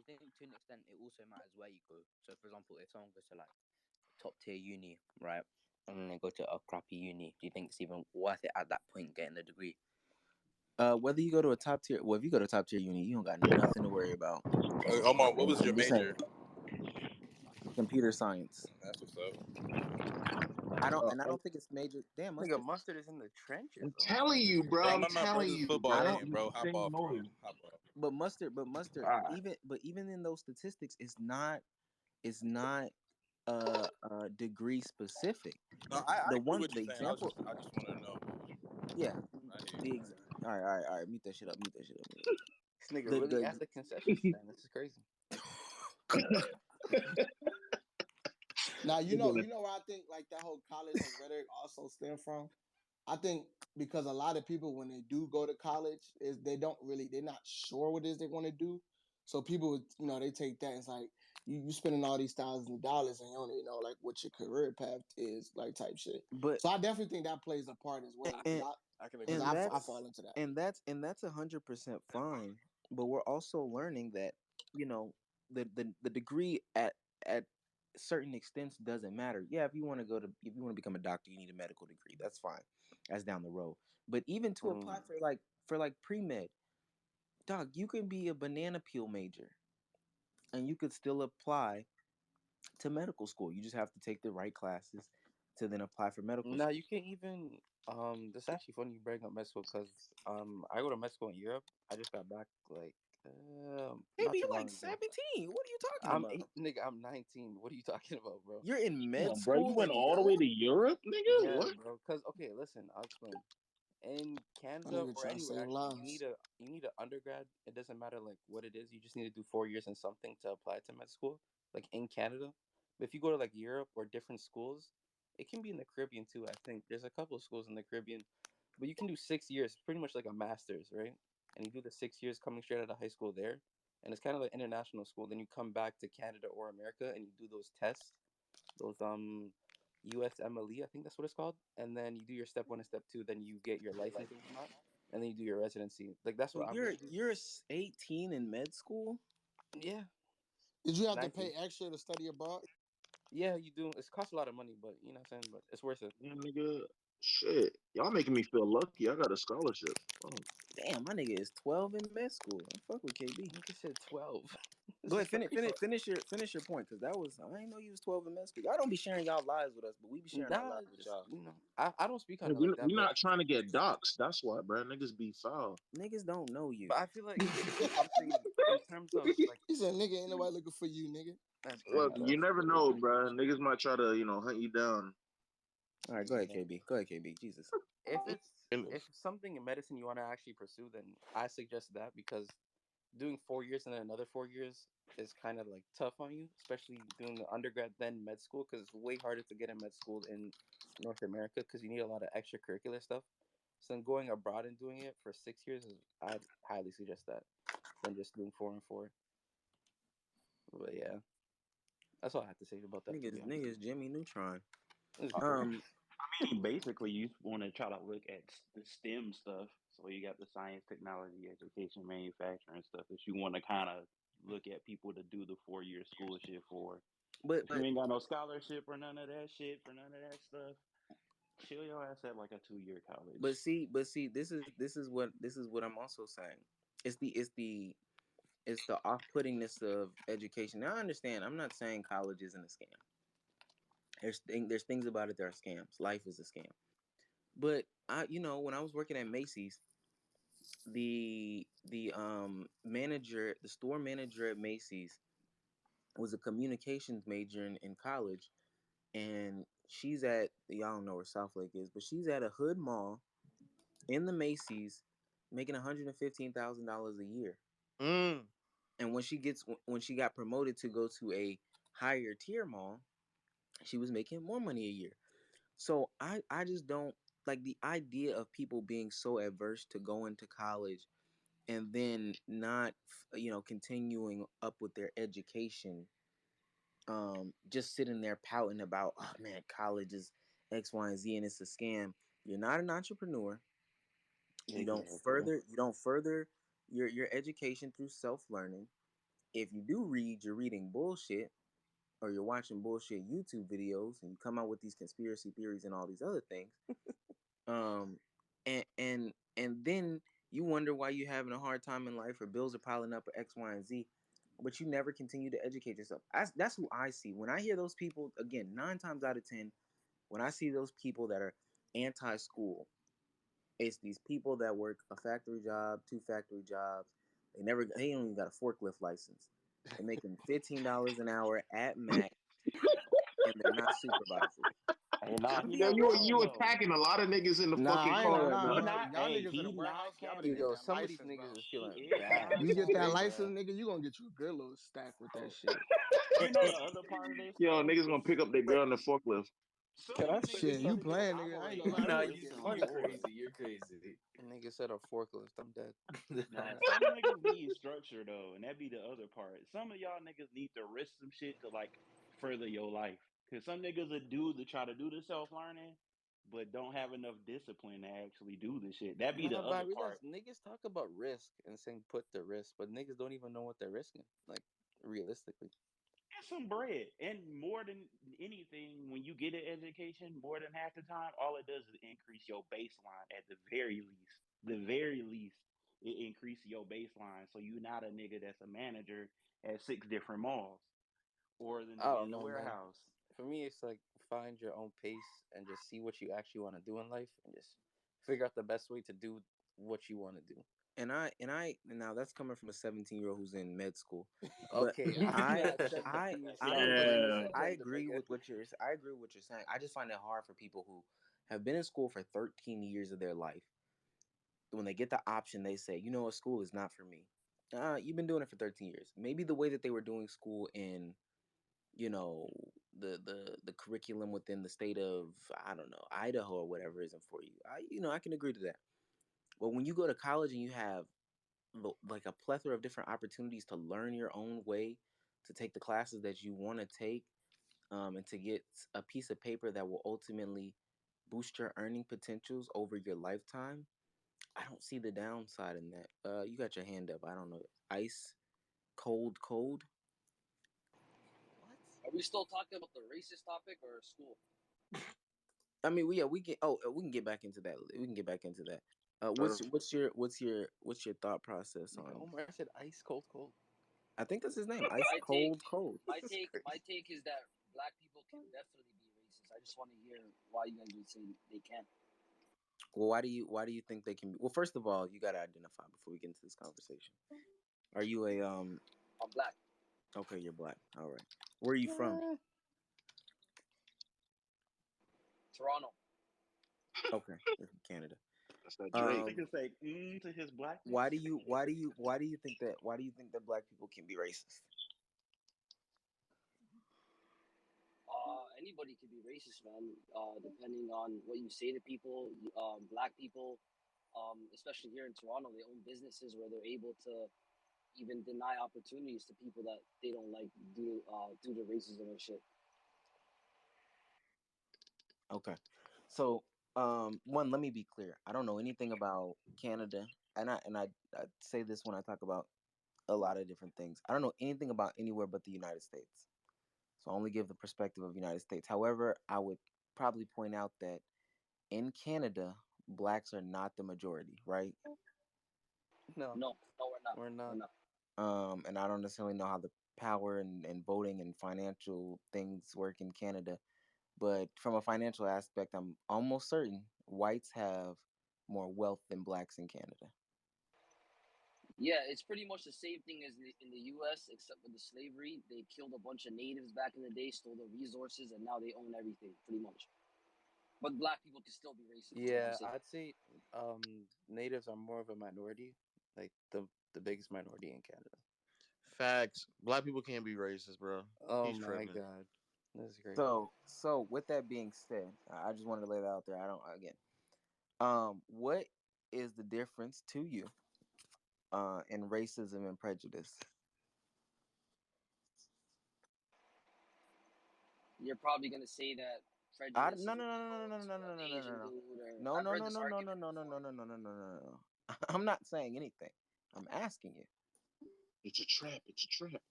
think to an extent it also matters where you go. So, for example, if someone goes to like top tier uni, right, and then they go to a crappy uni, do you think it's even worth it at that point getting the degree? Whether you go to a top tier, well, if you go to top tier uni, you don't got nothing to worry about. Omar, what was your This ain't major? computer science. That's what's up. I don't think it's major. Damn, Nigga, Mustard is in the trenches. I'm telling you, bro. Bro, I'm my telling brother's you, football bro. game, bro. Hop off, bro. Hop off. But mustard, Alright. even in those statistics, it's not degree specific. No, I The agree one, with the you saying. I example, just want to know. yeah, I hear you. all right, mute that shit up. This nigga really at the concession stand. This is crazy. Now you know where I think like that whole college rhetoric also stem from. I think because a lot of people when they do go to college is they're not sure what it is they want to do. So people, they take that and it's like you spending all these thousands of dollars and you don't even know like what your career path is, like type shit. But so I definitely think that plays a part as well. I can Because agree. I fall into that. And that's 100% fine. But we're also learning that the degree at certain extents doesn't matter. Yeah, if you want to become a doctor, you need a medical degree. That's fine. That's down the road. But even to apply for like pre-med, dog, you can be a banana peel major and you could still apply to medical school. You just have to take the right classes to then apply for medical No, school. you can't even. This actually funny you bring up med school because I go to med school in Europe. I just got back like not Maybe too you're long like ago. 17. What are you talking I'm about? nigga. I'm 19. What are you talking about, bro? You're in med Come on, bro. You school went in all the way Europe? to Europe, nigga? Yeah, What? bro. Cause okay, listen, I'll explain. In That Canada nigga or trying to anywhere, save actually, lives. you need an undergrad. It doesn't matter like what it is. You just need to do 4 years in something to apply to med school, like in Canada. But if you go to like Europe or different schools, it can be in the Caribbean too. I think there's a couple of schools in the Caribbean, but you can do 6 years, pretty much like a master's, right? And you do the 6 years coming straight out of high school there, and it's kind of like international school. Then you come back to Canada or America and you do those tests, those USMLE, I think that's what it's called. And then you do your step 1 and step 2, then you get your license and whatnot, and then you do your residency. Like that's So what I'm gonna do. you're 18 in med school? Yeah, Did you have to 19. pay extra to study abroad? Yeah, you do. It costs a lot of money, but you know what I'm saying. But it's worth it. Yeah, nigga. Shit. Y'all making me feel lucky. I got a scholarship. Oh. Damn, my nigga is 12 in med school. I fuck with KB. Nigga said 12. Go ahead, finish your point, cause that was I didn't know you was 12 in med school. Y'all don't be sharing y'all lives with us, but we be sharing our Nah, lives with just y'all. I don't speak on Hey, it like that, we but not trying to get doxxed. That's why, bro. Niggas be foul. Niggas don't know you. I feel like this is something in terms of like He said, "Nigga, ain't nobody looking for you, nigga." that's Look, crazy. you never know, bro. Niggas might try to, hunt you down. All right, go ahead, KB. Go ahead, KB. Jesus. If it's something in medicine you want to actually pursue, then I suggest that because doing 4 years and then another 4 years is kind of like tough on you, especially doing the undergrad then med school because it's way harder to get in med school in North America because you need a lot of extracurricular stuff. So then going abroad and doing it for 6 years is I'd highly suggest that than just doing 4 and 4. But yeah, that's all I have to say about that. To be honest, Niggas Jimmy Neutron. it's I cool. mean, basically, you want to try to look at the STEM stuff. So you got the science, technology, education, manufacturing stuff that you want to kind of look at people to do the 4 year school shit for. But If you ain't got no scholarship or none of that shit for none of that stuff, chill your ass at like a 2 year college. see, this is what I'm also saying. It's the off-puttingness of education. Now I understand. I'm not saying college isn't a scam. There's things about it that are scams. Life is a scam. But when I was working at Macy's, the store manager at Macy's was a communications major in college, and she's at y'all don't know where South Lake is, but she's at a hood mall in the Macy's, making $115,000 a year. And when she got promoted to go to a higher tier mall, she was making more money a year. So I just don't like the idea of people being so adverse to going to college and then not continuing up with their education, just sitting there pouting about, oh man, college is X, Y, and Z and it's a scam. You're not an entrepreneur. You don't Exactly. further your education through self-learning. If you do read, you're reading bullshit, or you're watching bullshit YouTube videos, and you come out with these conspiracy theories and all these other things. Um, and then you wonder why you're having a hard time in life, or bills are piling up, or X, Y, and Z, but you never continue to educate yourself. That's who I see when I hear those people. Again, 9 times out of 10, when I see those people that are anti-school, it's these people that work a factory job, 2 factory jobs. They don't even got a forklift license. They're making $15 an hour at max, and they're not supervisors. Hey, nah, he Yo, not you wrong though. attacking a lot of niggas in the Nah, fucking I ain't car gonna right lie, He now. bro. not. Y'all Hey, niggas in the he not warehouse, y'all better capping. get Yo, that some of these license, bro. niggas is He feeling is bad. not You This is get that wrong, crazy. license, bro. nigga, you gonna get you a good little stack with that Oh, shit. you know the other part of this Yo, though. niggas gonna pick up their girl in the forklift. Some Can of I you say niggas Shit, something? you need to get playing, nigga. I ain't gonna operating lie, Nah, you license gonna you get you're money. before. crazy. You're crazy. Nigga said a forklift. I'm dead. Nah, some niggas need structure though, and that be the other part. Some of y'all niggas need to risk some shit to like further your life. Cause some niggas will do to try to do the self learning, but don't have enough discipline to actually do the shit. That be the Nah, but I other realize part. niggas talk about risk and saying put the risk, but niggas don't even know what they're risking. Like realistically. And some bread. And more than anything, when you get an education, more than half the time, all it does is increase your baseline at the very least. The very least, it increases your baseline. So you're not a nigga that's a manager at 6 different malls or the I nigga in don't the know, man. warehouse. For me, it's like find your own pace and just see what you actually want to do in life, and just figure out the best way to do what you want to do. And now that's coming from a 17-year-old who's in med school, but Okay, I'm I not I 17. I Stop putting this Yeah. I agenda, agree nigga. with what you're saying. I just find it hard for people who have been in school for 13 years of their life. When they get the option, they say, you know what, school is not for me. You've been doing it for 13 years. Maybe the way that they were doing school in, you know, the curriculum within the state of, I don't know, Idaho or whatever isn't for you. I can agree to that. But when you go to college and you have like a plethora of different opportunities to learn your own way, to take the classes that you want to take, and to get a piece of paper that will ultimately boost your earning potentials over your lifetime, I don't see the downside in that. You got your hand up. I don't know. Ice, cold. Are we still talking about the racist topic or school? I mean, we can. Oh, we can get back into that. We can get back into that. Uh, What's your thought process Nigga, on? Omar said ice cold, cold. I think that's his name. Ice My take, cold. my This is take, crazy. my take is that black people can definitely be racist. I just want to hear why you guys would say they can't. Well, why do you think they can be? Well, first of all, you got to identify before we get into this conversation. Are you a? I'm black. Okay, you're black. All right. Where are you from? Toronto. Okay, you're from Canada. that's that This Drake. Um, nigga say to his blackness. why do you think that black people can be racist? Anybody could be racist, man. Depending on what you say to people. Black people, especially here in Toronto, they own businesses where they're able to even deny opportunities to people that they don't like due to racism and shit. Okay. So, one, let me be clear. I don't know anything about Canada, and I say this when I talk about a lot of different things. I don't know anything about anywhere but the United States. So I only give the perspective of United States. However, I would probably point out that in Canada, blacks are not the majority, right? No, No, no, we're not. we're We're not. not. And I don't necessarily know how the power and voting and financial things work in Canada. But from a financial aspect, I'm almost certain whites have more wealth than blacks in Canada. Yeah, it's pretty much the same thing as in the U.S. except with the slavery. They killed a bunch of natives back in the day, stole their resources, and now they own everything, pretty much. But black people can still be racist, is what I'm Yeah, saying. I'd say natives are more of a minority, like the biggest minority in Canada. Facts. Black people can't be racist, bro. Oh He's my tripping. god, this is crazy. So with that being said, I just wanted to lay that out there. I don't again. What is the difference to you in racism and prejudice? You're probably gonna say that I prejudice no is no when no you no go no no to no an no no no Asian no dude, or no I've no heard no this no no no argument no no no before. no no no no no. I'm not saying anything. I'm asking you. It's a trap. It's a trap.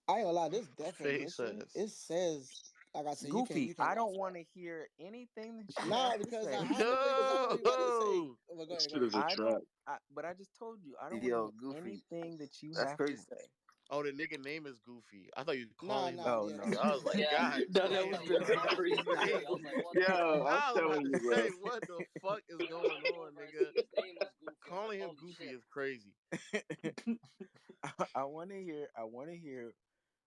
I ain't gonna lie. This Face definition ass. it says, like I said, Goofy, you can I go don't off want that. to hear anything that you have Nah, to because say. I know you about to say. Yo, Oh, go This ahead, go shit ahead. is a I trap. don't. But I just told you I don't want to Yo, hear Goofy. anything that you That's have to crazy. say. oh, the nigga name is Goofy. I thought you were Nah, calling him nah, Oh yeah. Goofy. no. I was like, Yeah, God That was yeah, damn, you very bro. heard crazy. Goofy. I was like, what the Yo, fuck? I'm I was about telling to you, bro. say, what the fuck is When going I came on, over, I nigga? seen his name was Goofy. I'm like, Calling him holy Goofy shit. is crazy. I want to hear. I want to hear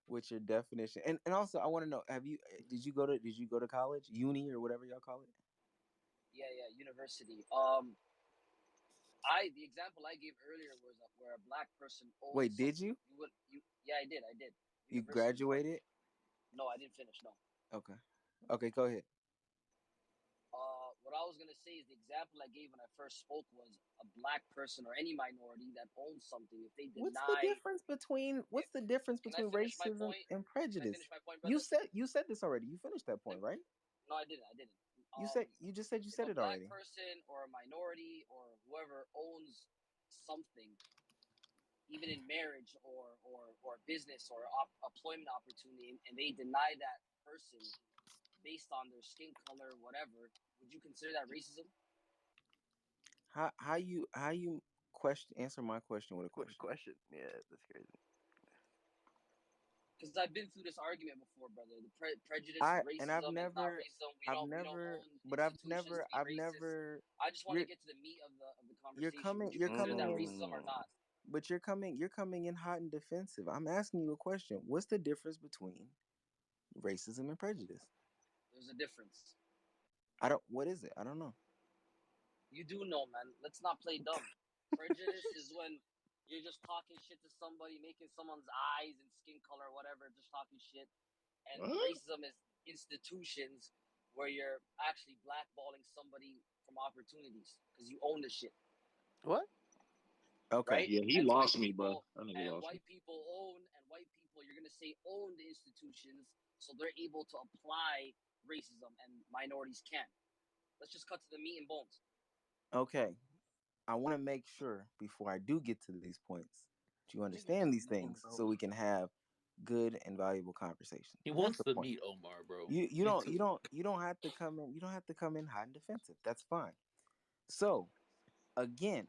what your definition. And also, I want to know. Did you go to college, uni, or whatever y'all call it? Yeah, yeah, university. The example I gave earlier was where a black person owns Wait, did something. you? Yeah, I did. You University part. graduated? No, I didn't finish. No. Okay. Okay, go ahead. What I was gonna say is the example I gave when I first spoke was a black person or any minority that owns something. If they deny, What's if the difference can I between finish my racism point? and Can I prejudice? finish my point, brother? You said this already. You finished that point, Let- right? No, I didn't. I didn't. You just said you If said a it black already. person or a minority or whoever owns something, even in marriage or business or employment opportunity, and they deny that person based on their skin color, whatever, would you consider that racism? How you question answer my question with a With a question? question. Yeah, that's crazy. Because I've been through this argument before, brother. The prejudice is I and I've racism. It's not never racism. I've We don't never own but institutions to be I've racist. never I just want to you're get to the meat of the you're conversation. coming Would you you're consider coming that in racism or Mm. not? but you're coming in hot and defensive. I'm asking you a question. What's the difference between racism and prejudice? There's a difference. I don't what is it? I don't know. You do know, man. Let's not play dumb. Prejudice is when you're just talking shit to somebody, making someone's eyes and skin color, whatever, just talking shit. And What? racism is institutions where you're actually blackballing somebody from opportunities because you own the shit, What? Okay. right? Yeah, he And lost me, bro. That nigga lost me. white people own and white people you're gonna say own the institutions, so they're able to apply racism and minorities can't. Let's just cut to the meat and bones. Okay. I want to make sure before I do get to these points that you Nigga just understand these mean, things so bro. we can have good and valuable conversation. He That's wants the to point. meet Omar, bro. You Me too. don't have to come in hot and defensive. That's fine. So again,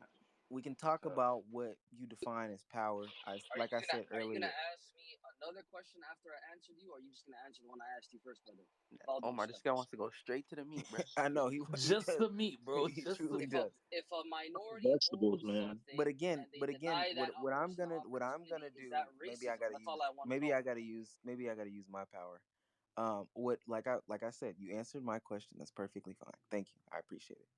we can talk about what you define as power. Like I said Are you gonna earlier, ask me another question after I answered you, or are you just gonna answer the one I asked you first, brother? With all due Omar, this respect. guy wants to go straight to the meat, bro. I know he Just does. the meat, bro. He Just the truly meat. does. If a minority Vegetables, owns man. something and they But again, deny that a person an what I'm gonna opportunity, is that do, racism? That's all I want to know. maybe I gotta use my power. What like I said, you answered my question. That's perfectly fine. Thank you. I appreciate it.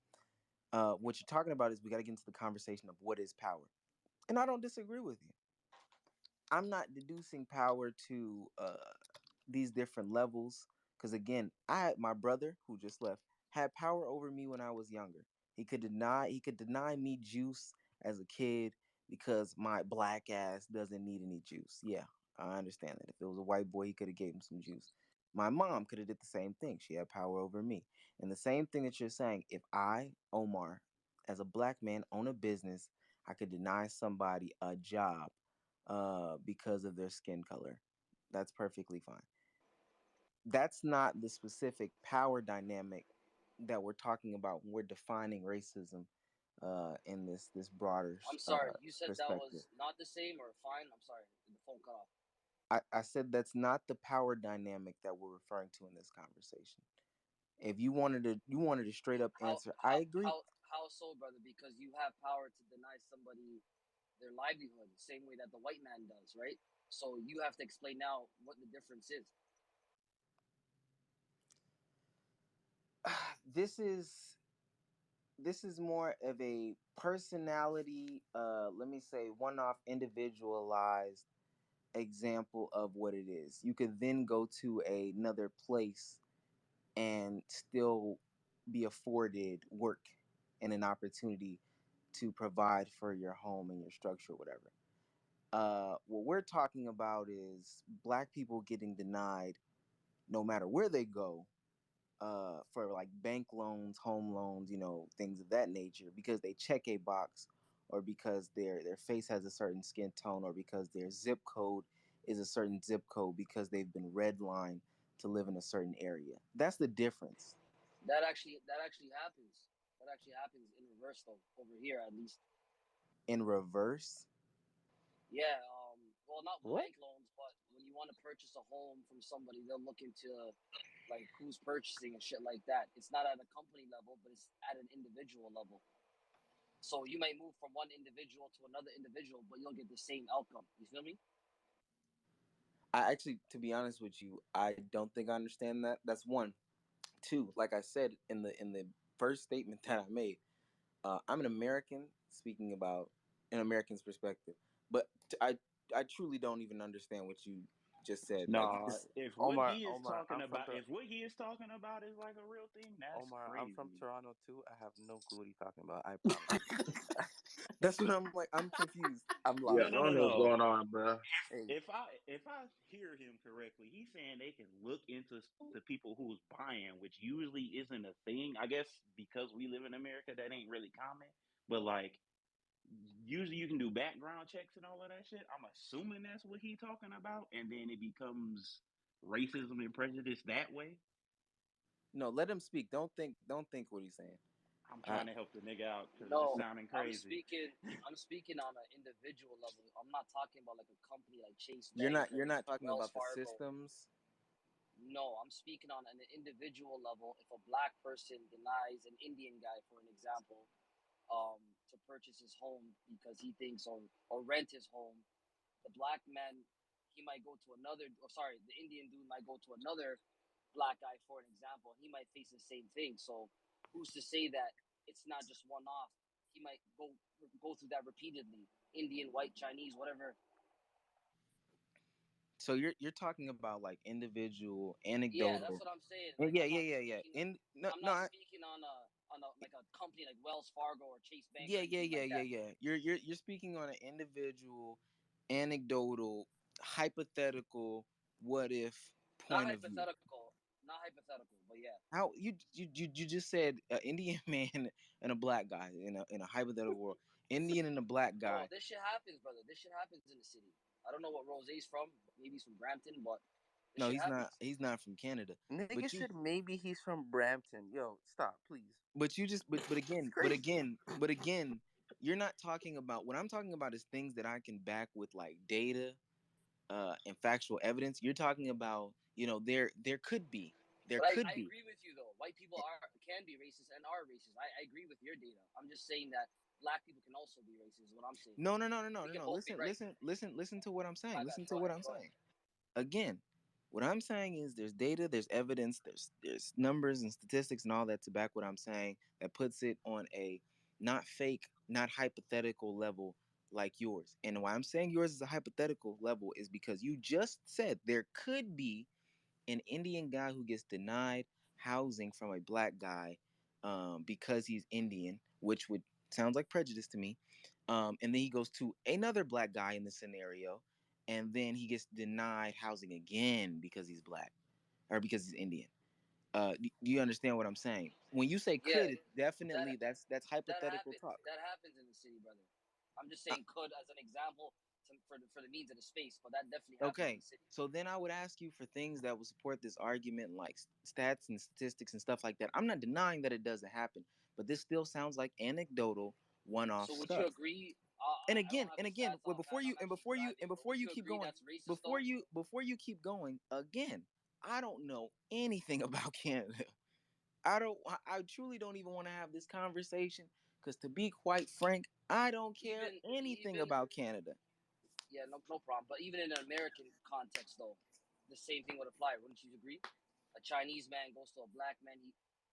What you're talking about is we got to get into the conversation of what is power, and I don't disagree with you. I'm not deducing power to these different levels because again, I had my brother who just left had power over me when I was younger. He could deny me juice as a kid because my black ass doesn't need any juice. Yeah, I understand that. If it was a white boy, he could have gave him some juice. My mom could have did the same thing. She had power over me. And the same thing that you're saying, if I, Omar, as a black man own a business, I could deny somebody a job because of their skin color. That's perfectly fine. That's not the specific power dynamic that we're talking about when we're defining racism in this broader I'm sorry. You said that perspective. was not the same or fine. I'm sorry. The phone cut off. I said that's not the power dynamic that we're referring to in this conversation. If you wanted to straight up How answer, I how agree. how how so, brother? Because you have power to deny somebody their livelihood, the same way that the white man does, right? So you have to explain now what the difference is. This is this is more of a personality, let me say, one-off individualized example of what it is. You could then go to another place and still be afforded work and an opportunity to provide for your home and your structure, whatever. What we're talking about is black people getting denied no matter where they go for like bank loans, home loans, things of that nature, because they check a box or because their face has a certain skin tone, or because their zip code is a certain zip code because they've been redlined to live in a certain area. That's the difference. That actually happens. That actually happens in reverse though. Over here, at least. In reverse. Yeah. Well, not What? bank loans, but when you want to purchase a home from somebody, they'll look into like who's purchasing and shit like that. It's not at a company level, but it's at an individual level. So you might move from one individual to another individual, but you'll get the same outcome. You feel me? I actually, to be honest with you, I don't think I understand that. That's one. Two, like I said in the first statement that I made, I'm an American speaking about an American's perspective, but I truly don't even understand what you just said. Like, Nah, if what Omar, he is Omar, talking about, if what he is talking about is like a real thing, that's Omar, I'm from crazy. Toronto too. I have no clue what he's talking about. I promise you. that's what I'm like. I'm confused. I'm Yeah, No, lost. no, I no, don't know what's no. going on, bro. Hey, If I hear him correctly, he's saying they can look into the people who's buying, which usually isn't a thing. I guess because we live in America, that ain't really common. But like usually you can do background checks and all of that shit. I'm assuming that's what he's talking about, and then it becomes racism and prejudice that way. No, let him speak. Don't think what he's saying. I'm Uh, trying to help the nigga out because it's No, sounding I'm crazy. speaking. I'm speaking on an individual level. I'm not talking about like a company like Chase you're Bank not you're or not talking Wells about the Fargo. systems. No, I'm speaking on an individual level. If a black person denies an Indian guy, for an example, to purchase his home because he thinks or rent his home, the black man he might go to another. Or sorry, the Indian dude might go to another black guy for an example. He might face the same thing. So who's to say that it's not just one off? He might go through that repeatedly. Indian, white, Chinese, whatever. So you're talking about like individual, Yeah, that's anecdotal. what I'm saying. And Like yeah, I'm yeah, not yeah, yeah. speaking. In no, I'm no, not speaking on a like a company like Wells Fargo or Chase Bank or yeah, yeah, anything yeah, like yeah, that. yeah. You're speaking on an individual, anecdotal, hypothetical, what if Not point of view. hypothetical. Not hypothetical, but yeah. How you just said Indian man and a black guy in a hypothetical world. Indian and a black No, guy. this shit happens, brother. This shit happens in the city. I don't know what Rose's from. Maybe he's from Brampton, but this No, shit he's not. happens. He's not from Canada. nigga But you said maybe he's from Brampton. Yo, stop, please. but you just but It's again but crazy. again but again you're not talking about what I'm talking about is things that I can back with like data and factual evidence. You're talking about, there could be, there But I, could I be. agree with you though. White people are can be racist and are racist. I agree with your data. I'm just saying that black people can also be racist. Is what I'm saying. No, no, no, no, no, We no, can no. both be Listen, right. listen, listen, listen to what I'm saying. My bad. Listen to Go what ahead. I'm Go ahead. saying. Again, what I'm saying is there's data, there's evidence, there's numbers and statistics and all that to back what I'm saying that puts it on a not fake, not hypothetical level like yours. And why I'm saying yours is a hypothetical level is because you just said there could be an Indian guy who gets denied housing from a black guy because he's Indian, which would sounds like prejudice to me. And then he goes to another black guy in the scenario, and then he gets denied housing again because he's black or because he's Indian. Do you understand what I'm saying? When you say Yeah, could, it's definitely that that's that hypothetical happens. talk. That happens in the city, brother. I'm just Uh, saying could as an example for the means of the space, but that definitely happens in the Okay, city. so then I would ask you for things that would support this argument, like stats and statistics and stuff like that. I'm not denying that it doesn't happen, but this still sounds like anecdotal, one-off So would you stuff. agree? And I don't again, have and the again, stats well, offhand. I'm actually driving, but before would you you keep agree going, that's racist though? before you keep going, again, I don't know anything about Canada. I truly don't even want to have this conversation because, to be quite frank, I don't care anything Even about Canada. yeah, no problem. But even in an American context though, the same thing would apply. Wouldn't you agree? A Chinese man goes to a black man.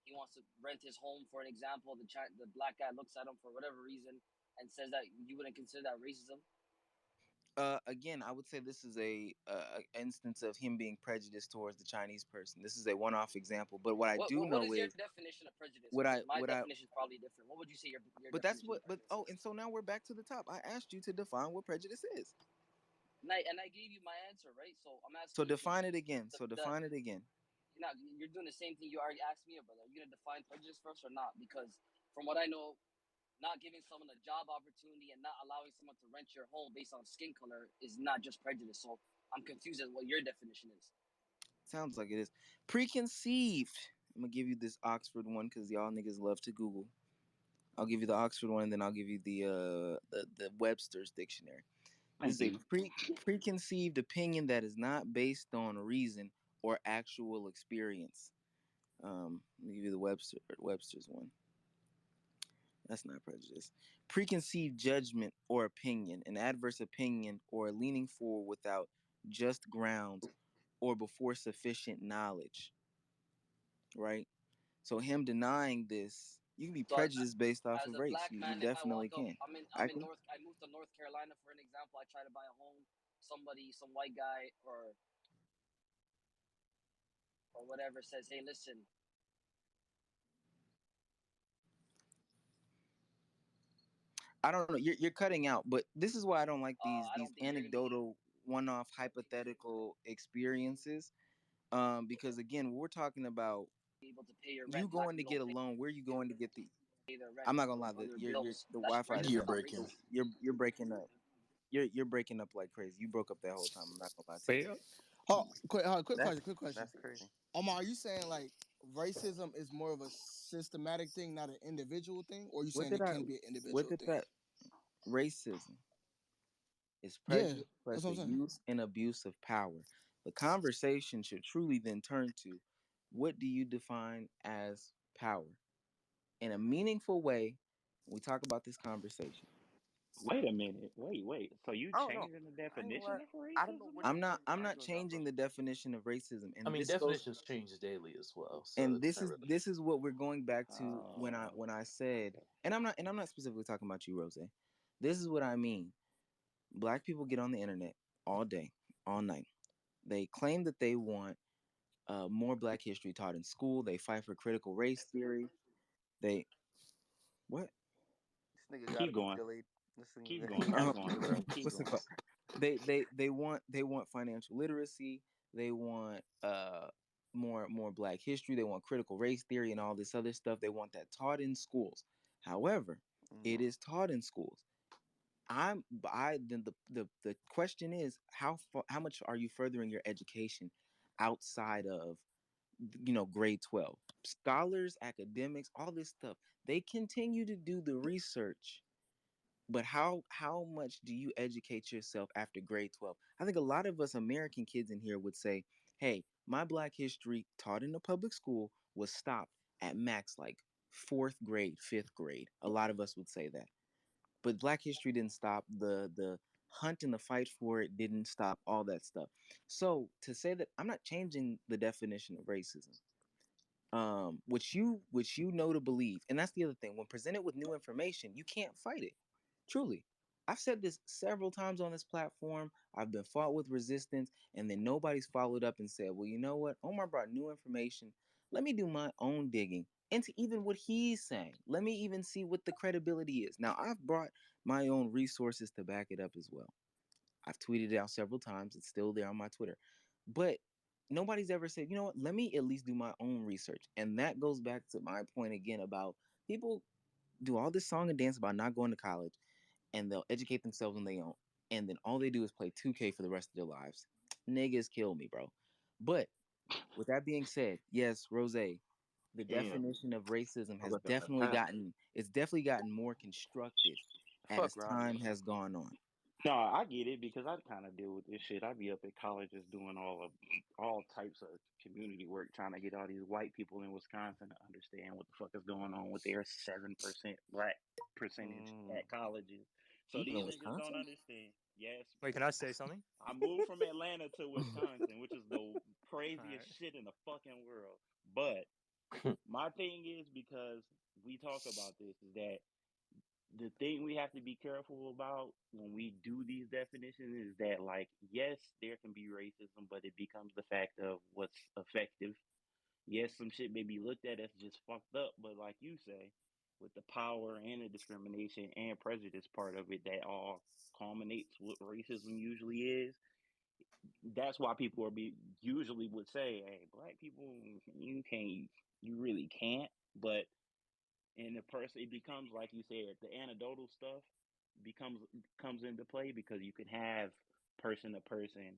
He wants to rent his home for an example. The black guy looks at him for whatever reason and says that you wouldn't consider that racism. Again, I would say this is a instance of him being prejudiced towards the Chinese person. This is a one-off example, but what I do What know is your is definition of prejudice? what Because I my what I. definition is probably different. What would you say your But that's definition of what. But prejudice oh, is? and so now we're back to the top. I asked you to define what prejudice is. And I gave you my answer, right? So I'm So asking you to define it again. the, So the define it again. you're doing the same thing you already asked me, brother. Are you gonna define prejudice first or not? Because from what I know, not giving someone a job opportunity and not allowing someone to rent your home based on skin color is not just prejudice. So I'm confused at what your definition is. Sounds like it is. Preconceived. I'm gonna give you this Oxford one because y'all niggas love to Google. I'll give you the Oxford one, and then I'll give you the Webster's dictionary. This Thank is a you. preconceived opinion that is not based on reason or actual experience. Let me give you the Webster's one. That's not prejudice. Preconceived judgment or opinion, an adverse opinion or leaning forward without just grounds or before sufficient knowledge. Right? So him denying this, you can be So prejudiced based off as of a race. black You man, if I definitely walk up, can. I'm I in can. North. I moved to North Carolina for an example. I try to buy a home. Somebody, some white guy or whatever says, "Hey, listen, I don't know. You're cutting out, but this is why I don't like I these don't think you're gonna anecdotal one-off hypothetical experiences. Because again, we're talking about be able to pay your you rent. Black going to people get don't a loan. Where are you going to get the? pay their rent I'm not gonna lie. or their Your bills. the That's Wi-Fi is You're prejudice, not breaking. racism." you're breaking up. You're breaking up like crazy. You broke up that whole time. I'm not gonna lie to you. Wait, Oh, quick that's question. Quick question. that's crazy. Omar, are you saying like racism is more of a systematic thing, not an individual thing, or are you What saying did it I? can be an What individual did thing? that? Racism is Yeah, prejudice that's plus what the I'm saying. use and abuse of power. The conversation should truly then turn to what do you define as power in a meaningful way when we talk about this conversation. Wait a minute. Wait. So you I don't know. changing the I ain't gonna definition lie. of I don't know racism where now? these I'm niggas not arguing that changing from. the definition of racism, I and mean, this goes definitions change daily as well, so and it's not really. this is what we're going back to Oh, when I said, and I'm not specifically talking about you, Rose. This is what I mean. Black people get on the internet all day, all night. They claim that they want more Black history taught in school. They fight for critical race theory. They what? This nigga gotta keep be going. delayed. Listen, Keep going. he Keep gotta be going, delayed. bro. Keep What's it going. called? They want financial literacy. They want more Black history. They want critical race theory and all this other stuff. They want that taught in schools. However, it Mm-hmm. is taught in schools. I then the question is how much are you furthering your education outside of grade 12? Scholars, academics, all this stuff, they continue to do the research, but how much do you educate yourself after grade 12? I think a lot of us American kids in here would say, hey, my Black history taught in a public school was stopped at max like fourth grade, fifth grade. A lot of us would say that, but Black history didn't stop. The hunt and the fight for it didn't stop. All that stuff. So to say that, I'm not changing the definition of racism, which you know to believe, and that's the other thing. When presented with new information, you can't fight it. Truly, I've said this several times on this platform. I've been fought with resistance, and then nobody's followed up and said, well, you know what, Omar brought new information. Let me do my own digging into even what he's saying. Let me even see what the credibility is. Now, I've brought my own resources to back it up as well. I've tweeted it out several times. It's still there on my Twitter. But nobody's ever said, you know what, let me at least do my own research. And that goes back to my point again about people do all this song and dance about not going to college, and they'll educate themselves when they don't. And then all they do is play 2K for the rest of their lives. Niggas kill me, bro. But with that being said, yes, Rose, the Damn, definition of racism I has got an definitely attack. gotten more constructive Fuck as Rodney. time has gone on. No, I get it because I kind of deal with this shit. I be up at colleges doing all types of community work, trying to get all these white people in Wisconsin to understand what the fuck is going on with their 7% black percentage Mm. at colleges. So You live these in niggas don't Wisconsin? understand. Yes, Wait, can I say something? I moved from Atlanta to Wisconsin, which is the All right. craziest shit in the fucking world. But my thing is because we talk about this is that the thing we have to be careful about when we do these definitions is that, like, yes, there can be racism, but it becomes the fact of what's effective. Yes, some shit may be looked at as just fucked up, but like you say, with the power and the discrimination and prejudice part of it, that all culminates what racism usually is. That's why people are be usually would say, "Hey, black people, you can't, you really can't." But and the person it becomes like you said, the anecdotal stuff becomes comes into play because you can have person to person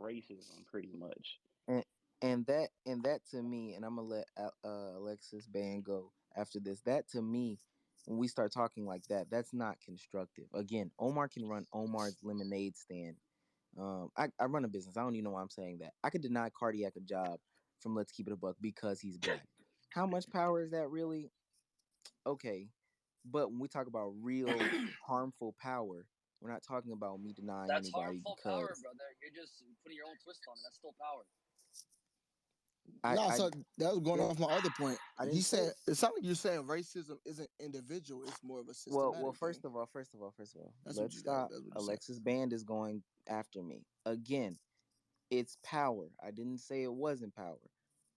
racism pretty much. and and that to me, and I'm gonna let Alexis Band go after this. That to me, when we start talking like that, that's not constructive. Again, Omar can run Omar's lemonade stand. I run a business. I don't even know why I'm saying that. I could deny Cardiac a job from Let's Keep It a Buck because he's black. How much power is that really? Okay, but when we talk about real harmful power, we're not talking about me denying That's anybody harmful power, because brother. You're just putting your own twist on it. That's still power. I No, I so that was going didn't off my other point. I He didn't say said it. it sounds like you're saying racism isn't individual; it's more of a Well, systematic thing. first of all, That's what let's you got. stop. That's what you said. Alexis Band is going after me again. It's power. I didn't say it wasn't power.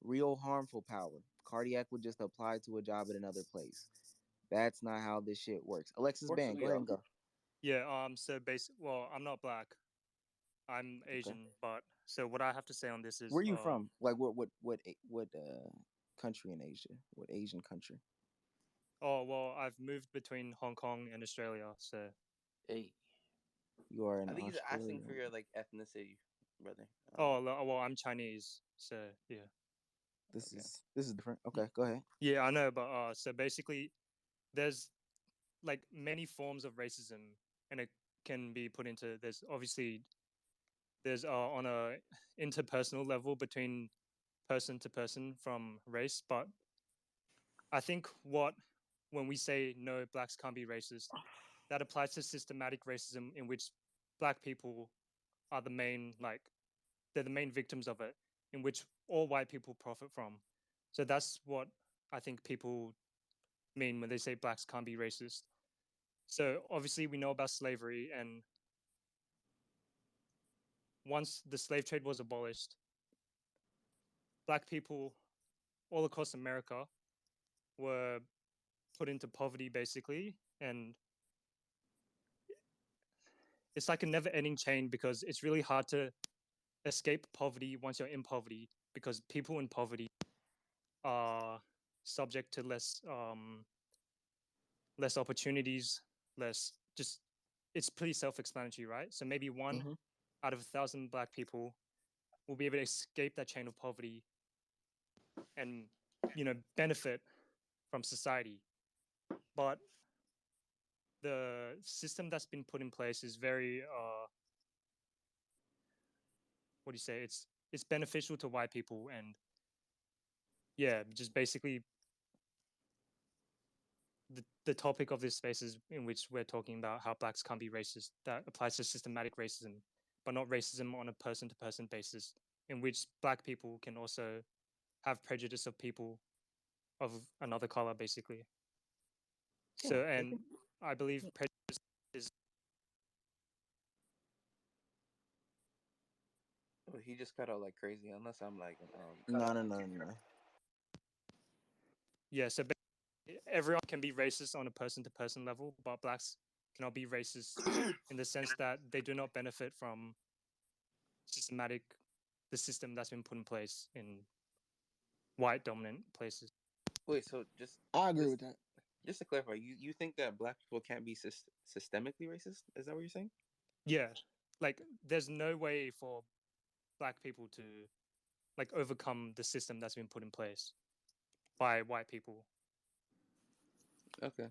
Real harmful power. Cardiac would just apply to a job at another place. That's not how this shit works. Alexis Band, go ahead Portugal. and go. Yeah. So well, I'm not black. I'm Okay. Asian, but so what I have to say on this Where is, are you from? Like what country in Asia? What Asian country? oh well, I've moved between Hong Kong and Australia. So, Hey, You are in I think he's asking Australia. for your like ethnicity, brother. well, I'm Chinese. So yeah, Okay. This is different. Okay, go ahead. yeah, I know, but so basically, there's like many forms of racism, and it can be put into. There's obviously there's on a interpersonal level between person to person from race, but I think when we say no, blacks can't be racist, that applies to systematic racism in which black people are the main they're the main victims of it, in which all white people profit from. So that's what I think people mean when they say blacks can't be racist. So obviously we know about slavery, and once the slave trade was abolished, black people all across America were put into poverty basically, and it's like a never-ending chain because it's really hard to escape poverty once you're in poverty because people in poverty are subject to less opportunities, less just it's pretty self-explanatory, right? So maybe one Mm-hmm. out of 1,000 black people will be able to escape that chain of poverty and benefit from society. But the system that's been put in place is very what do you say? It's beneficial to white people, and yeah, just basically the topic of this space is in which we're talking about how blacks can't be racist. That applies to systematic racism, but not racism on a person-to-person basis, in which black people can also have prejudice of people of another color, basically. Yeah. So, and I believe prejudice is Oh, he just cut out like crazy. Unless I'm like cut No, out. no, no, no, no. yeah. So everyone can be racist on a person-to-person level, but blacks cannot be racist in the sense that they do not benefit from systematic the system that's been put in place in white dominant places. Wait, so I agree just with that. just to clarify, you think that black people can't be systemically racist? Is that what you're saying? Yeah, like there's no way for black people to like overcome the system that's been put in place by white people, Okay.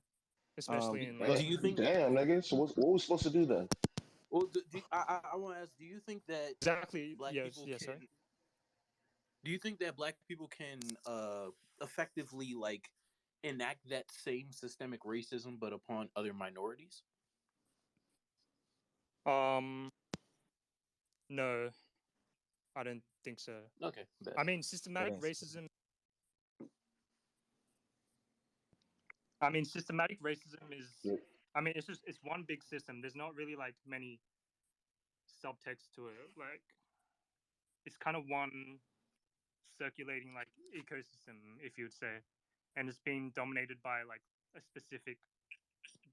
especially Um, in like But Do you think? damn, nigga. So what we supposed to do then? Well, I want to ask. Do you think that exactly black yes people yes can? sorry Do you think that black people can effectively like enact that same systemic racism, but upon other minorities? um no, I don't think so. Okay, bet. I mean good systematic answer. racism systematic racism is Yeah. it's one big system. There's not really like many subtext to it. Like it's kind of one circulating like ecosystem, if you'd say, and it's being dominated by like a specific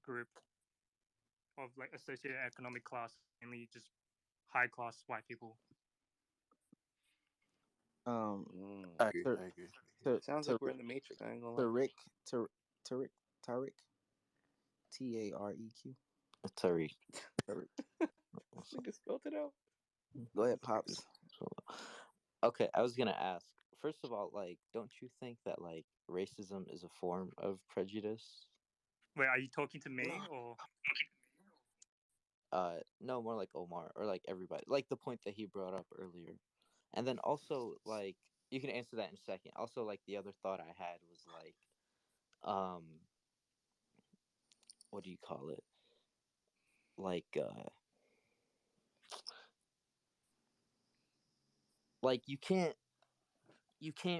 group of like a socioeconomic class, mainly just high class white people. Um, Mm. I agree. to I agree. to Sounds to like we're in the Matrix. I ain't gonna to lie. Rick to Tariq. Tariq. Tareq. Tariq. Tariq. Nigga spelled it out. Go ahead, pops. Okay, I was gonna ask. First of all, like, don't you think that like racism is a form of prejudice? Wait, are you talking to me or? No, more like Omar or like everybody. Like the point that he brought up earlier, and then also like you can answer that in a second. Also, like the other thought I had was what do you call it? Like like you can't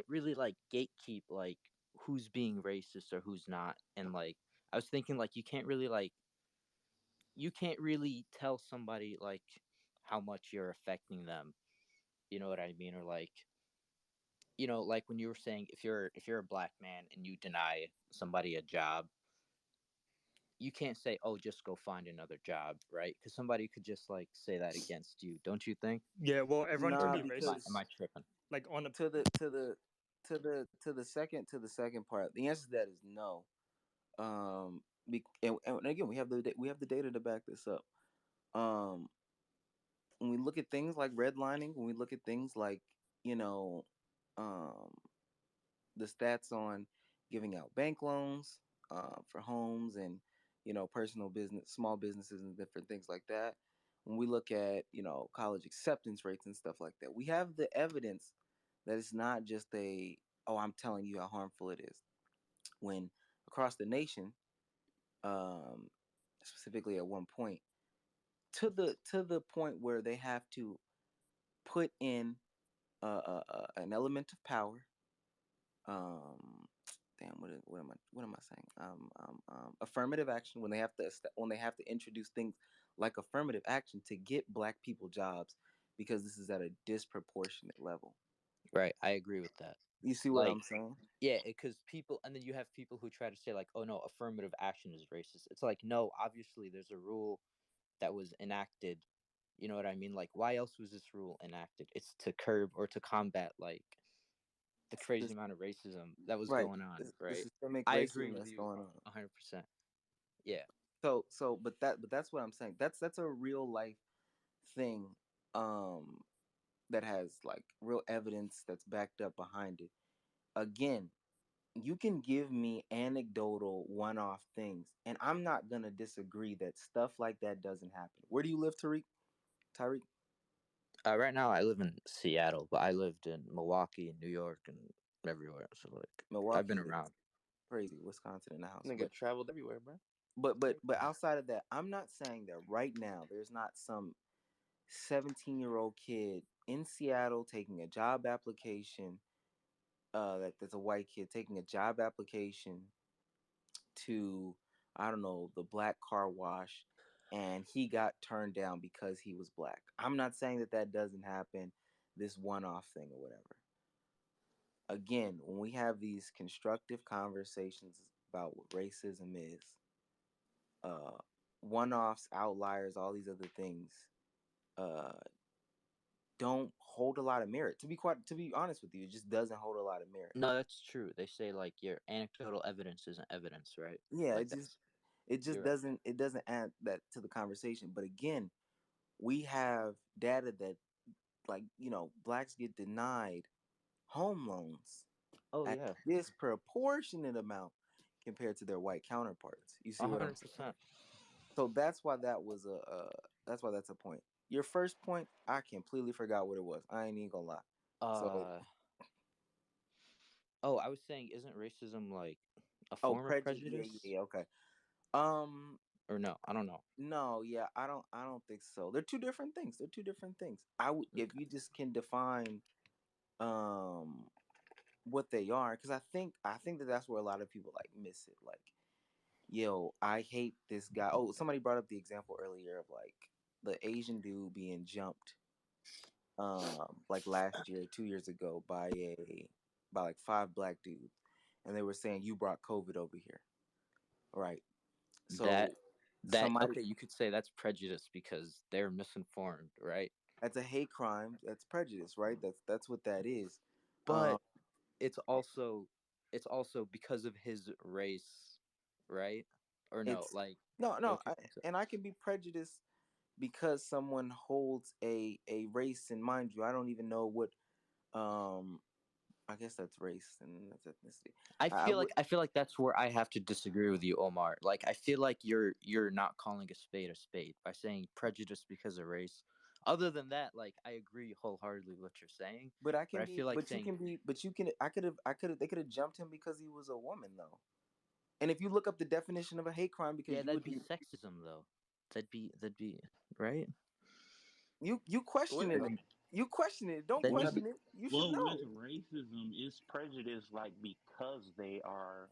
really like gatekeep like who's being racist or who's not, and like I was thinking like you can't really tell somebody like how much you're affecting them. You know what I mean? Or like like when you were saying if you're a black man and you deny somebody a job, you can't say, "Oh, just go find another job," right? Because somebody could just like say that against you, don't you think? Yeah, well, everyone Or can Nah, no? be Am racist. because I tripping? Like on a. to the second part, the answer to that is no. And again, we have the data to back this up. Um, when we look at things like redlining, when we look at things like you know, um, the stats on giving out bank loans for homes and personal business, small businesses, and different things like that. When we look at college acceptance rates and stuff like that, we have the evidence that it's not just a oh I'm telling you how harmful it is. When across the nation, um, specifically at one point, to the point where they have to put in an element of power. Um, damn, what am I saying? Affirmative action when they have to introduce things like affirmative action to get black people jobs because this is at a disproportionate level. Right, I agree with that. You see what Like, I'm saying? yeah, because people, and then you have people who try to say like, "Oh no, affirmative action is racist." It's like, no, obviously there's a rule that was enacted. You know what I mean? Like, why else was this rule enacted? It's to curb or to combat like the crazy This, amount of racism that was right. going on. The Right? systemic I agree racism with that's you going on. 100%. Yeah. But that's what I'm saying. That's a real life thing um that has like real evidence that's backed up behind it. Again, you can give me anecdotal one-off things and I'm not going to disagree that stuff like that doesn't happen. Where do you live, Tariq? Tariq? Right now I live in Seattle, but I lived in Milwaukee and New York and everywhere. So like, I've been Milwaukee is around. crazy. Wisconsin in the house. Nigga traveled everywhere, bro. But outside of that, I'm not saying that right now there's not some 17-year-old kid in Seattle taking a job application that's a white kid taking a job application to I don't know the black car wash, and he got turned down because he was black. I'm not saying that that doesn't happen, this one-off thing or whatever. Again, when we have these constructive conversations about what racism is, uh, one-offs, outliers, all these other things, uh, don't hold a lot of merit. To be honest with you, it just doesn't hold a lot of merit. No, that's true. They say like your anecdotal evidence isn't evidence, right? Yeah, Like that's it just you're right. doesn't add that to the conversation. But again, we have data that blacks get denied home loans Oh at yeah, disproportionate amount compared to their white counterparts. You see what I'm saying? 100%. So that's why that's a point. Your first point, I completely forgot what it was. I ain't even gonna lie. So Uh oh, I was saying, isn't racism like a oh, form of prejudice. Yeah, yeah, prejudice? yeah. Okay. Um, Or no? I don't know. no, yeah, I don't think so. They're two different things. They're two different things. I would if Okay. you just can define um what they are, because I think that that's where a lot of people like miss it. Like, yo, I hate this guy. Oh, somebody brought up the example earlier of like the Asian dude being jumped like last year, 2 years ago by like five black dudes, and they were saying you brought COVID over here, right? That So that somebody okay, you could say that's prejudice because they're misinformed, right? that's a hate crime. That's prejudice, right? That's what that is. But it's also it's also because of his race. right? Or no, It's like, no, don't you think so? and I can be prejudiced because someone holds a race. And mind you, I don't even know what. Um, I guess that's race and that's ethnicity. I would, I feel like that's where I have to disagree with you, Omar. Like, I feel like you're not calling a spade by saying prejudice because of race. Other than that, like, I agree wholeheartedly with what you're saying, but I but can I be, feel like but you saying, can be, but you can. I could have. They could have jumped him because he was a woman, though. And if you look up the definition of a hate crime, because yeah, you that'd would be be, sexism though. That'd be right. you questioning Well, it. You question it. Don't That'd well, be question it. You should well, with know. racism, is prejudice like because they are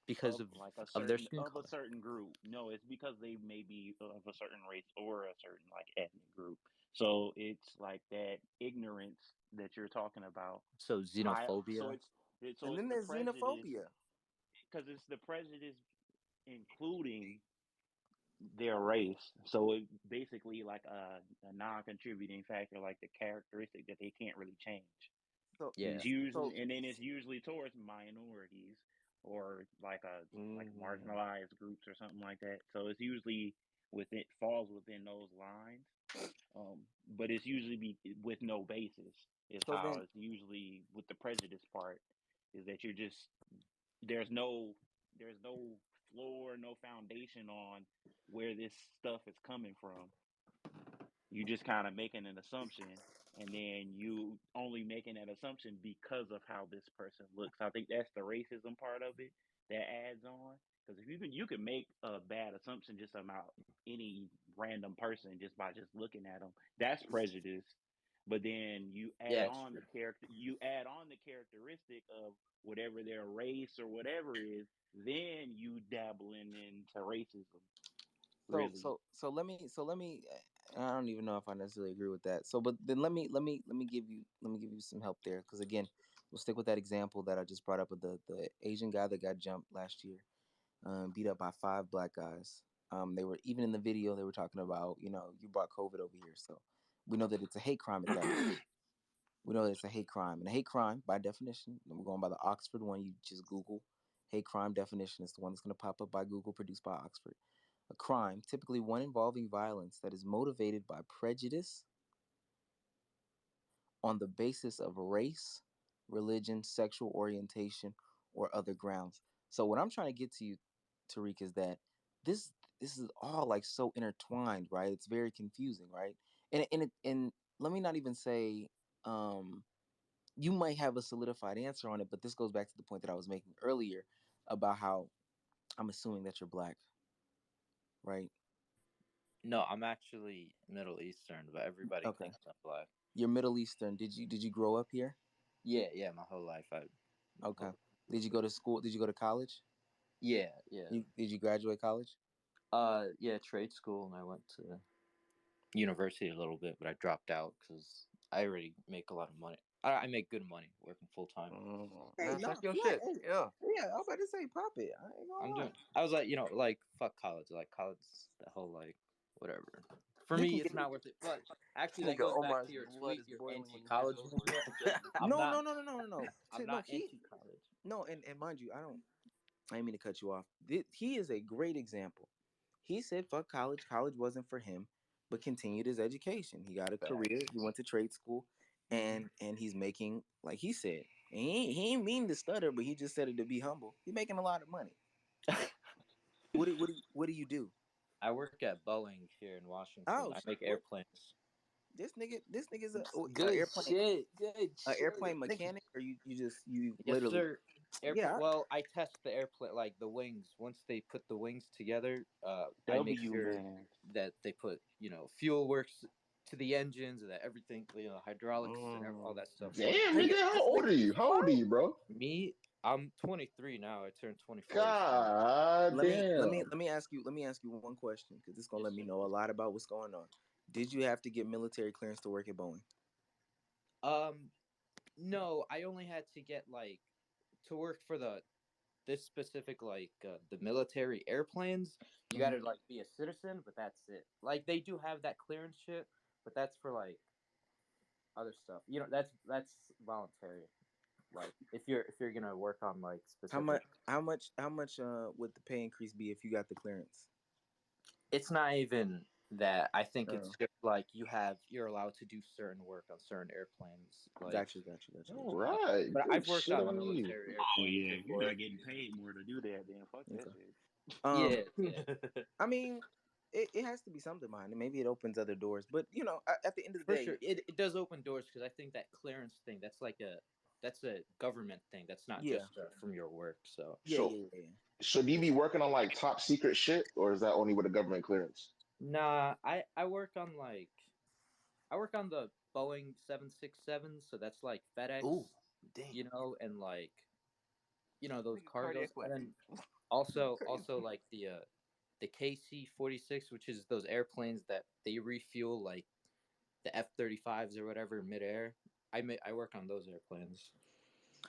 because of like of their skin a color. certain group? No, it's because they may be of a certain race or a certain like ethnic group. So it's like that ignorance that you're talking about. So I so xenophobia. And it's then the there's prejudice xenophobia. because it's the prejudice including their race. So it basically like a non-contributing factor, like the characteristic that they can't really change. So, It's Yeah. usually, so, and then it's usually towards minorities or like Mm. marginalized groups or something like that. So it's usually within falls within those lines. Um, but it's usually with no basis. Is so how then, it's usually with the prejudice part. Is that you're just there's no there's no floor, no foundation on where this stuff is coming from. You just kind of making an assumption, and then you only making that assumption because of how this person looks. I think that's the racism part of it that adds on. Because if you can make a bad assumption just about any random person just by just looking at them, that's prejudice. But then Yeah, it's true. you add on the characteristic of whatever their race or whatever is, then you dabbling into racism, so, really. so, so let me. I don't even know if I necessarily agree with that. So, but then let me give you some help there, because again, we'll stick with that example that I just brought up with the Asian guy that got jumped last year, beat up by five black guys. They were even in the video. They were talking about, you brought COVID over here, so we know that it's a hate crime at that point. We know that it's a hate crime, and a hate crime by definition, and we're going by the Oxford one. You just Google hate crime definition. It's the one that's going to pop up by Google, produced by Oxford. A crime, typically one involving violence that is motivated by prejudice on the basis of race, religion, sexual orientation, or other grounds. So what I'm trying to get to you, Tariq, is that this this is all like so intertwined, right? It's very confusing, right? And let me not even say, you might have a solidified answer on it, but this goes back to the point that I was making earlier about how I'm assuming that you're black, right? No, I'm actually Middle Eastern, but everybody Okay. thinks I'm black. You're Middle Eastern. Did you grow up here? Yeah, yeah, my whole life. My Okay. whole Did you go to school? Did you go to college? Yeah, yeah. Did you graduate college? Yeah, trade school, and I went to university a little bit, but I dropped out because I already make a lot of money. I make good money working full time. Mm. Hey, That's no, like your flat. shit. Hey, Yeah. yeah, I was about to say, pop it. I ain't I'm gonna doing. lie. I was like, like fuck college. Like college, the whole like whatever. For You me, can it's get not worth it. But actually, that Nigga goes back Omar's to your blood tweet, is your boiling when he hears anti-college those words. movement. I'm no, not. no, no, no, no, no, no. I'm No, not anti-college. no, and mind you, I didn't mean to cut you off. He is a great example. He said, "Fuck college. College wasn't for him," but continued his education. He got a career. Facts. He went to trade school, and he's making, like he said, he ain't mean to stutter, but he just said it to be humble. He's making a lot of money. What do you do? I work at Boeing here in Washington. Oh, I make what airplanes. this nigga's a Good airplane shit. Good shit. mechanic, or you just you Yes, literally. sir. Yeah. Well, I test the airplane, like the wings. Once they put the wings together, I make W sure man. that they put, fuel works to the engines, and that everything, hydraulics and all Mm. that stuff Damn, works. Nigga, nigga, how this old nigga are is you? How old are smart. you, bro? Me, I'm 23 now. I turned 24 this year. God damn. Let me ask you one question, because it's gonna Yes, let me sir. know a lot about what's going on. Did you have to get military clearance to work at Boeing? No, I only had to get like to work for this specific the military airplanes. You got Hmm. to like be a citizen, but that's it. Like they do have that clearance shit, but that's for like other stuff. That's voluntary. Like if you're gonna work on like How specific, much? How much? Would the pay increase be if you got the clearance? it's not even that. I think it's Oh, just like you're allowed to do certain work on certain airplanes. Like, got you, got you, got you, got All uh, right, but good I've worked shit on on you. military Oh airplanes yeah, if you're before. not getting paid more to do that, then fuck you. that Okay. shit. Um, Yeah, yeah, I mean, it has to be something behind it. Maybe it opens other doors, but at the end of the for day, sure. It does open doors because I think that clearance thing that's a government thing. That's not yeah, just from your work. So yeah, So, yeah, yeah, yeah. should you be working on like top secret shit, or is that only with a government clearance? nah, I work on the Boeing 767, so that's like FedEx, Ooh, damn. and like those Nigga, cargos, cardiac and wet. then also Crazy. like the KC-46, which is those airplanes that they refuel like the F-35s or whatever in midair. I work on those airplanes.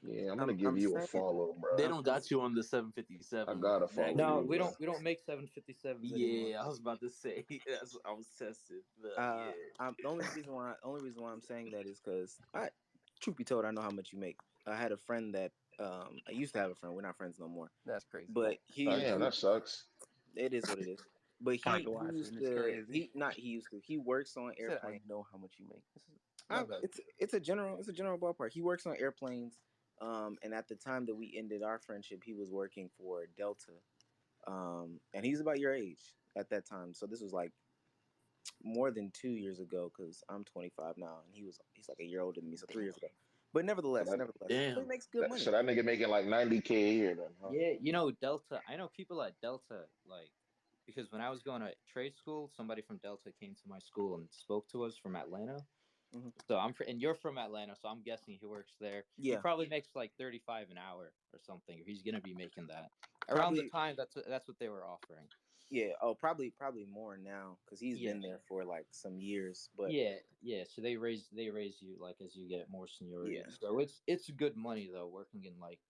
Yeah, I'm gonna I'm give I'm you a saying follow, They bro. don't I'm got you on the I 757 gotta follow vacuum. No, you, we bro. don't make 757s anymore. Yeah, I was about to say that's what I was testing, but yeah. the only reason why I'm saying that is because truth be told, I know how much you make. I had a friend that I used to have a friend. We're not friends no more, That's crazy. but Sorry, Damn, bro. that sucks. it is what it is. But Like he used watching, it's to crazy. he not he used to he works on He said, "I airplanes. know how much you make." This is my bad. It's a general ballpark. He works on airplanes. And at the time that we ended our friendship, he was working for Delta. And he's about your age at that time. So this was like more than 2 years ago because I'm 25 now, and he's like a year older than me, so 3 years ago. But So nevertheless, so he Damn. makes good so money. that nigga making like 90K a year then, huh? Yeah, Delta. I know people at Delta, like, because when I was going to trade school, somebody from Delta came to my school and spoke to us from Atlanta. Hmm. So and you're from Atlanta, so I'm guessing he works there. He Yeah, probably makes like 35 an hour or something. Or he's gonna be making that around the probably. time that's what they were offering. Yeah. Oh, probably more now because he's Yeah, been there for like some years. But yeah. So they raise you like as you get more seniority. yeah, So it's good money though. Working in like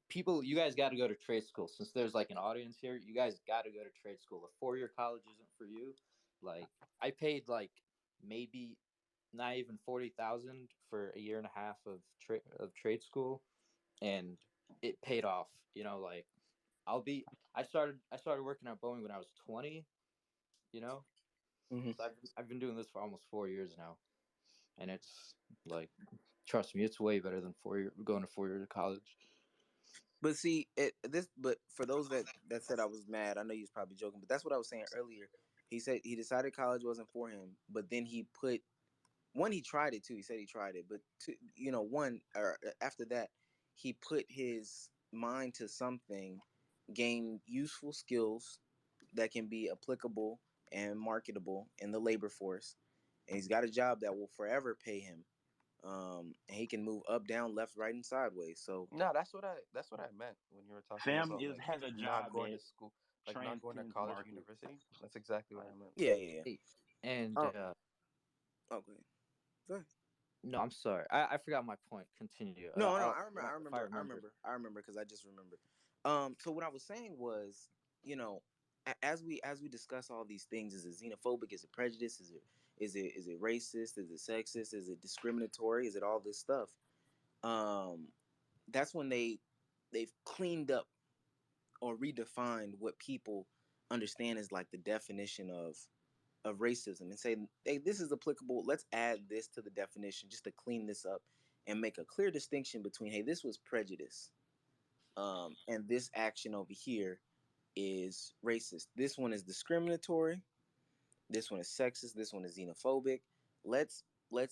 people, you guys got to go to trade school. Since there's like an audience here, you guys got to go to trade school. A 4-year college isn't for you. Like I paid like maybe not even 40,000 for a year and a half of trade school, and it paid off. Like I'll be. I started working at Boeing when I was 20. You know, hmm so I've been doing this for almost 4 years now, and it's like, trust me, it's way better than 4 year going to 4 years of college. but see this. But for those that said I was mad, I know you was probably joking, but that's what I was saying earlier. He said he decided college wasn't for him, but then he put one. He tried it too. He said he tried it, but two, one or after that, he put his mind to something, gained useful skills that can be applicable and marketable in the labor force, and he's got a job that will forever pay him. And he can move up, down, left, right, and sideways. So No, that's what I meant when you were talking Fam about is like has a not job going that to school, like not going to transcends college or market. university. That's exactly what Like I meant. yeah, yeah, yeah. Hey, and Oh, okay. Go ahead. no, I'm sorry. I forgot my point. Continue. No, no, I'll I remember, I if I remember, I remember. remember, I remember because I just remembered. So what I was saying was, you know, as we discuss all these things, is it xenophobic? Is it prejudice? Is it racist? Is it sexist? Is it discriminatory? Is it all this stuff? Um, that's when they've cleaned up or redefined what people understand as like the definition of racism and say, hey, this is applicable. Let's add this to the definition just to clean this up and make a clear distinction between, hey, this was prejudice, and this action over here is racist. This one is discriminatory. This one is sexist. This one is xenophobic. Let's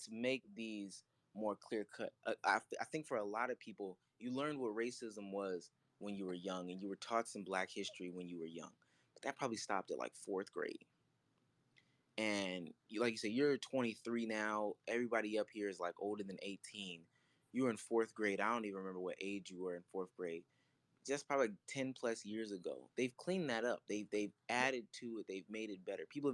make these more clear cut. I think for a lot of people, you learned what racism was when you were young, and you were taught some Black history when you were young, but that probably stopped at like fourth grade. And like you said, you're 23 now. Everybody up here is like older than 18. You were in fourth grade. I don't even remember what age you were in fourth grade. Just probably like 10 plus years ago. They've cleaned that up. They've added to it. They've made it better. People